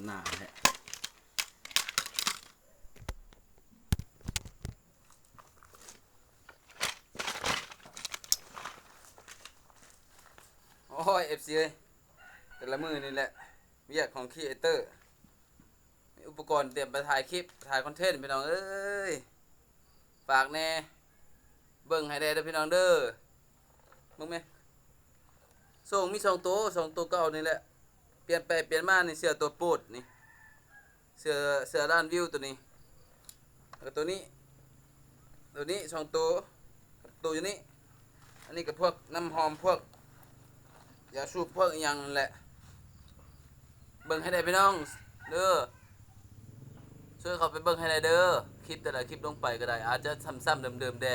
หน้าแฮะโอ้ย FC เอ้ยแต่ละมือนี่แหละเวียกของครีเอเตอร์มีอุปกรณ์เตรียมไปถ่ายคลิปถ่ายคอนเทนต์พี่น้องเอ้ยฝากแน่เบิ่งให้ได้เด้อพี่น้องเด้อมึงไหมส่งมี2 ตัวเก่านี่แหละเปลี่ยนไปเปลี่ยนมานี่เสื้อตัวโปรดนี่เสื้อด้านวิวตัวนี้แล้วตัวนี้2 ตัวตัวอยู่นี่อันนี้ก็พวกน้ำหอมพวกยาสูบพวกอหย่างนั่นแหละเบิ่งให้ได้พี่น้องเด้อช่วยเขาไปเบิ่งให้ได้เด้อคลิปแต่ละคลิปลงไปก็ได้อาจจะซ้ำๆเดิมๆแด